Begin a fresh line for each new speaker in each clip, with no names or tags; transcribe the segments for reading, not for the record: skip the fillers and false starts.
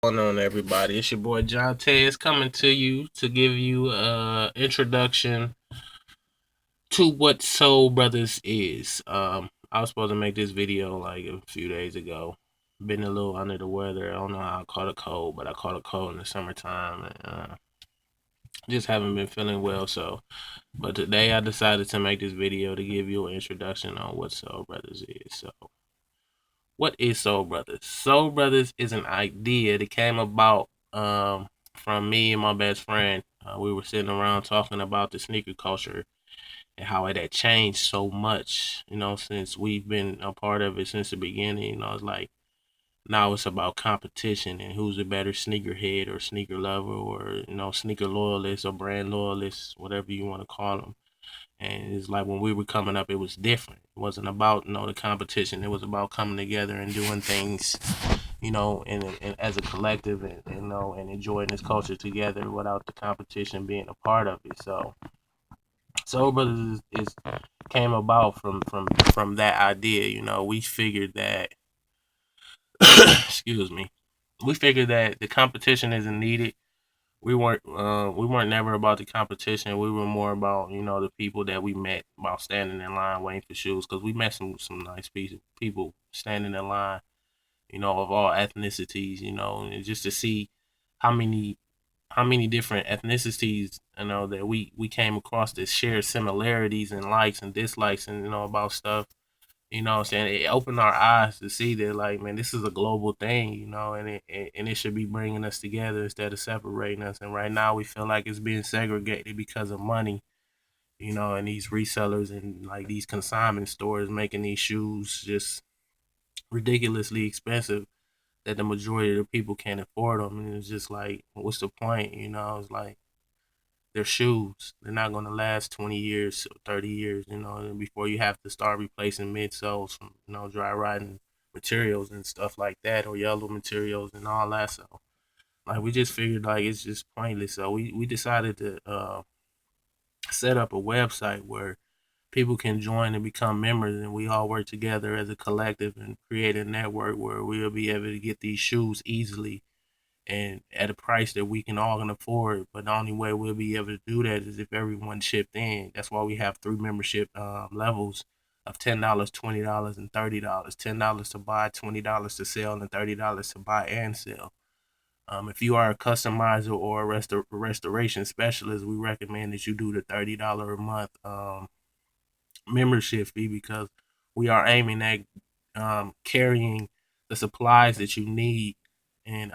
What's going on, everybody? It's your boy John Tez coming to you to give you a introduction to what Soul Brothers is. I was supposed to make this video like a few days ago. Been a little under the weather. I don't know how I caught a cold, but I caught a cold in the summertime, and just haven't been feeling well. But today I decided to make this video to give you an introduction on what Soul Brothers is. So, what is Soul Brothers? Soul Brothers is an idea that came about from me and my best friend. We were sitting around talking about the sneaker culture and how it had changed so much, since we've been a part of it since the beginning. It's like now it's about competition and who's a better sneakerhead or sneaker lover or, sneaker loyalist or brand loyalist, whatever you want to call them. And it's like when we were coming up, it was different. It wasn't about the competition. It was about coming together and doing things, and as a collective, and and enjoying this culture together without the competition being a part of it. So, Soul Brothers is came about from that idea. We figured that, excuse me, we figured that the competition isn't needed. We weren't never about the competition. We were more about the people that we met, about standing in line waiting for shoes, because we met some nice people standing in line, of all ethnicities, and just to see how many how many different ethnicities that we came across that share similarities and likes and dislikes, and about stuff. What I'm saying? It opened our eyes to see that, like, man, this is a global thing, and it should be bringing us together instead of separating us. And right now, we feel like it's being segregated because of money, and these resellers and like these consignment stores making these shoes just ridiculously expensive that the majority of the people can't afford them. And it's just like, what's the point? It's like they're shoes. They're not going to last 20 years, 30 years, before you have to start replacing midsoles from, dry riding materials and stuff like that, or yellow materials and all that. So, like, we just figured, like, it's just pointless. So, we decided to set up a website where people can join and become members, and we all work together as a collective and create a network where we'll be able to get these shoes easily and at a price that we can all can afford. But the only way we'll be able to do that is if everyone chipped in. That's why we have three membership levels of $10, $20, and $30. $10 to buy, $20 to sell, and $30 to buy and sell. If you are a customizer or a restoration specialist, we recommend that you do the $30 a month membership fee, because we are aiming at carrying the supplies that you need, and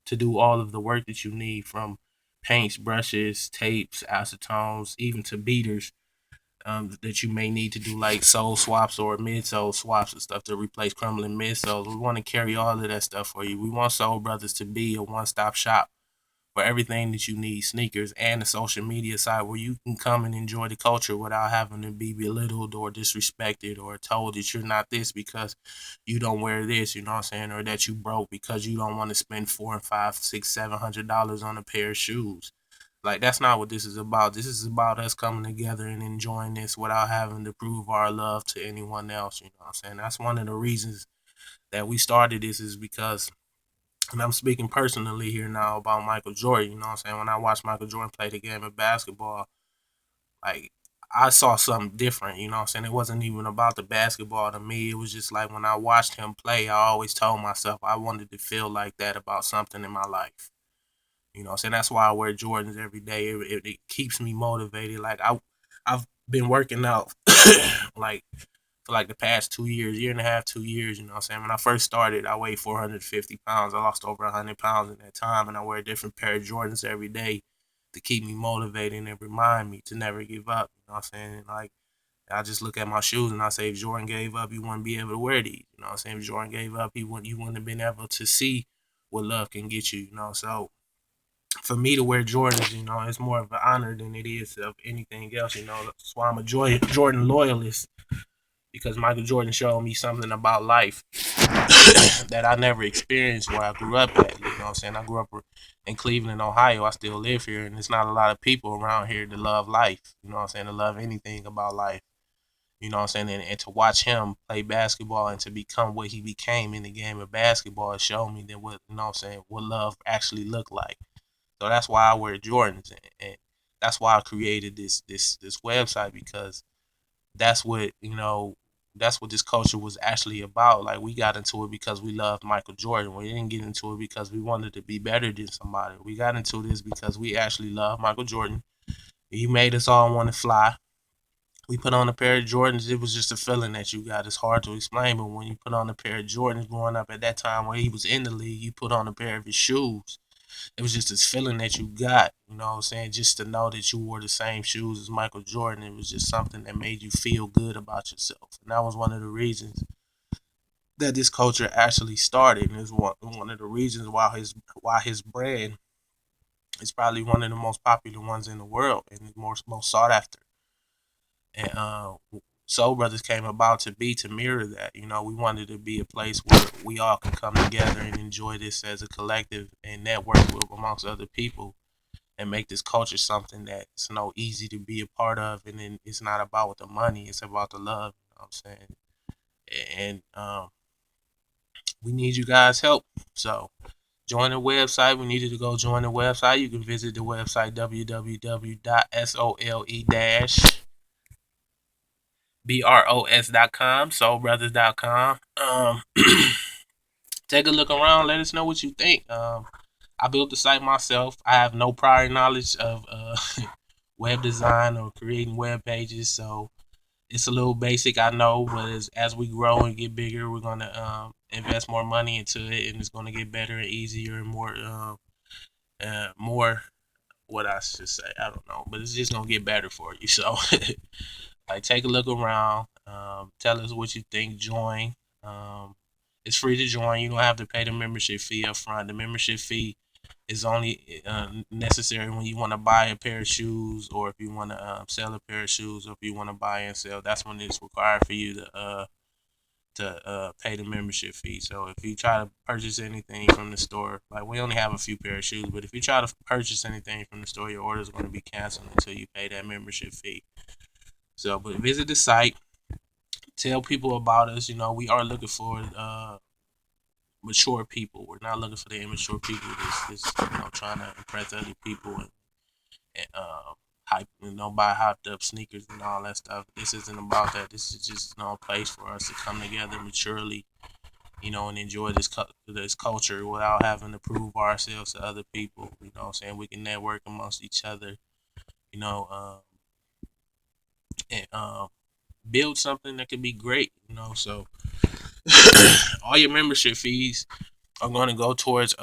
to do all of the work that you need, from paints, brushes, tapes, acetones, even to beaters, that you may need to do, like sole swaps or midsole swaps and stuff to replace crumbling midsoles. We want to carry all of that stuff for you. We want Soul Brothers to be a one-stop shop for everything that you need, sneakers, and the social media side where you can come and enjoy the culture without having to be belittled or disrespected or told that you're not this because you don't wear this, you know what I'm saying, or that you broke because you don't want to spend four and five, six, $700 on a pair of shoes. Like, that's not what this is about. This is about us coming together and enjoying this without having to prove our love to anyone else. You know what I'm saying? That's one of the reasons that we started this, is because, and I'm speaking personally here now about Michael Jordan. You know what I'm saying? When I watched Michael Jordan play the game of basketball, like, I saw something different. You know what I'm saying? It wasn't even about the basketball to me. It was just like when I watched him play, I always told myself I wanted to feel like that about something in my life. You know what I'm saying? That's why I wear Jordans every day. It keeps me motivated. Like, I've been working out like for like the past 2 years, year and a half, 2 years. You know what I'm saying? When I first started, I weighed 450 pounds. I lost over 100 pounds in that time, and I wear a different pair of Jordans every day to keep me motivated and remind me to never give up. You know what I'm saying? Like, I just look at my shoes and I say, if Jordan gave up, he wouldn't be able to wear these. You know what I'm saying? If Jordan gave up, you wouldn't have been able to see what love can get you. So for me to wear Jordans, it's more of an honor than it is of anything else. That's why I'm a Jordan loyalist, because Michael Jordan showed me something about life that I never experienced where I grew up at. You know what I'm saying? I grew up in Cleveland, Ohio. I still live here, and there's not a lot of people around here that love life. You know what I'm saying? To love anything about life. You know what I'm saying? And to watch him play basketball and to become what he became in the game of basketball showed me that what you know what I'm saying, what love actually looked like. So that's why I wear Jordans, and that's why I created this website, because that's what that's what this culture was actually about. Like, we got into it because we loved Michael Jordan. We didn't get into it because we wanted to be better than somebody. We got into this because we actually love Michael Jordan. He made us all want to fly. We put on a pair of Jordans. It was just a feeling that you got. It's hard to explain, but when you put on a pair of Jordans growing up at that time where he was in the league, you put on a pair of his shoes. It was just this feeling that you got, you know what I'm saying? Just to know that you wore the same shoes as Michael Jordan, it was just something that made you feel good about yourself. And that was one of the reasons that this culture actually started. And it's one of the reasons why his brand is probably one of the most popular ones in the world and the most sought after. And Soul Brothers came about to be to mirror that. You know, we wanted to be a place where we all could come together and enjoy this as a collective and network with amongst other people and make this culture something that's easy to be a part of. And then it's not about the money; it's about the love. You know what I'm saying? And we need you guys' help. So join the website. We needed to go join the website. You can visit the website www.sole-bros.com, soulbrothers.com. Take a look around. Let us know what you think. I built the site myself. I have no prior knowledge of web design or creating web pages, so it's a little basic, I know. But as we grow and get bigger, we're gonna invest more money into it, and it's gonna get better and easier and more. What I should say, I don't know, but it's just gonna get better for you. So, like, take a look around. Tell us what you think. Join. Um, it's free to join. You don't have to pay the membership fee up front. The membership fee is only necessary when you want to buy a pair of shoes, or if you want to sell a pair of shoes, or if you want to buy and sell. That's when it's required for you to pay the membership fee. So if you try to purchase anything from the store, like, we only have a few pair of shoes, but if you try to purchase anything from the store, your order is going to be canceled until you pay that membership fee. So, but visit the site, tell people about us. You know, we are looking for mature people. We're not looking for the immature people that's trying to impress other people and hype, buy hyped up sneakers and all that stuff. This isn't about that. This is just a place for us to come together maturely, and enjoy this culture without having to prove ourselves to other people. You know what I'm saying? We can network amongst each other, you know, and build something that could be great. So all your membership fees are going to go towards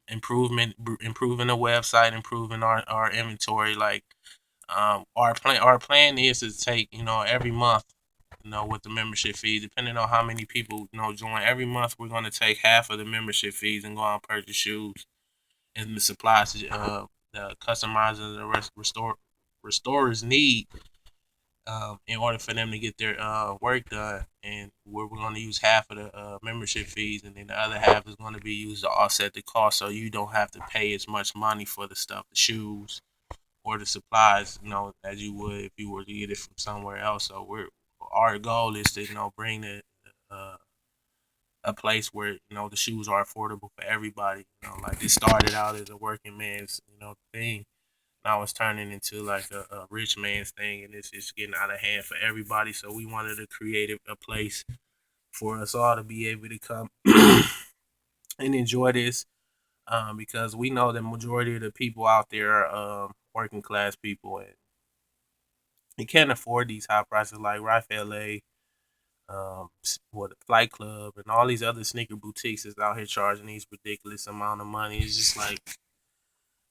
improving the website, improving our inventory. Like, our plan is to take, every month, with the membership fee, depending on how many people join every month, we're going to take half of the membership fees and go out and purchase shoes and the supplies the customizers and restorers need, in order for them to get their work done. And we're going to use half of the membership fees, and then the other half is going to be used to offset the cost, so you don't have to pay as much money for the stuff, the shoes or the supplies, as you would if you were to get it from somewhere else. So our goal is to bring uh, a place where the shoes are affordable for everybody. Like, this started out as a working man's thing. Now it's turning into like a rich man's thing, and it's just getting out of hand for everybody. So we wanted to create a place for us all to be able to come and enjoy this, because we know the majority of the people out there are working class people, and they can't afford these high prices like Ralph LA, what Flight Club, and all these other sneaker boutiques is out here charging these ridiculous amount of money. It's just like,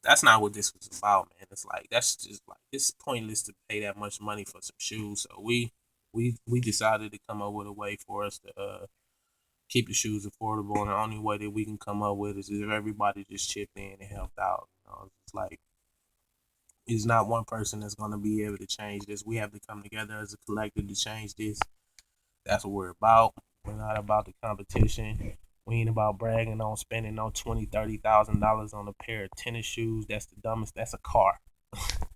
that's not what this was about, man. It's like, that's just like, it's pointless to pay that much money for some shoes. So we decided to come up with a way for us to keep the shoes affordable, and the only way that we can come up with is if everybody just chipped in and helped out. It's like, it's not one person that's gonna be able to change this. We have to come together as a collective to change this. That's what we're about. We're not about the competition. We ain't about bragging on spending no $20,000, $30,000 on a pair of tennis shoes. That's the dumbest. That's a car.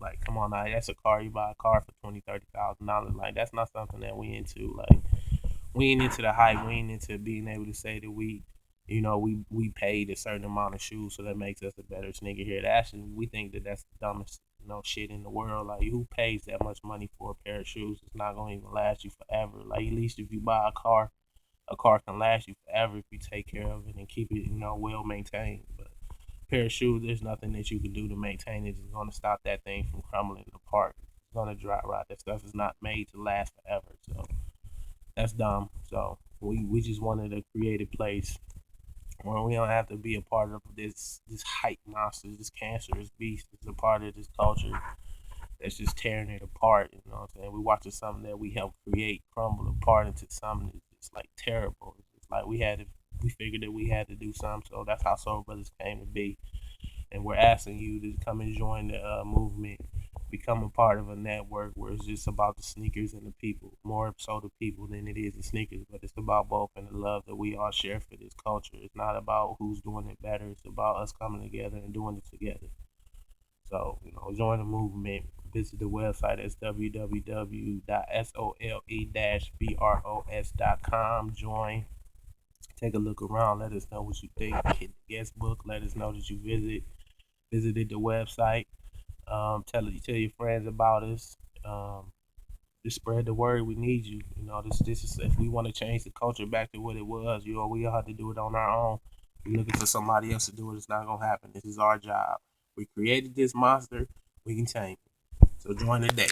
Like, come on now, that's a car. You buy a car for $20,000, $30,000. Like, that's not something that we into. Like, we ain't into the hype. We ain't into being able to say that we paid a certain amount of shoes, so that makes us a better sneakerhead. Actually, we think that that's the dumbest shit in the world. Like, who pays that much money for a pair of shoes? It's not gonna even last you forever. Like, at least if you buy a car can last you forever if you take care of it and keep it well maintained. But a pair of shoes, there's nothing that you can do to maintain it. It's gonna stop that thing from crumbling apart. It's gonna dry rot. That stuff is not made to last forever. So that's dumb. So we just wanted to create a place where we don't have to be a part of this hype monster, this cancerous beast. It's a part of this culture that's just tearing it apart. You know what I'm saying? We watching something that we helped create crumble apart into something that's just like terrible. It's like we figured that we had to do something. So that's how Soul Brothers came to be. And we're asking you to come and join the movement, become a part of a network where it's just about the sneakers and the people, more so the people than it is the sneakers. But it's about both and the love that we all share for this culture. It's not about who's doing it better. It's about us coming together and doing it together. So, join the movement. Visit the website at www.sole-bros.com. Join. Take a look around. Let us know what you think. Hit the guest book. Let us know that you visited the website. Tell your friends about us. Just spread the word. We need you. This is if we want to change the culture back to what it was. We all have to do it on our own. If we're looking for somebody else to do it, it's not gonna happen. This is our job. We created this monster. We can tame it. So join today.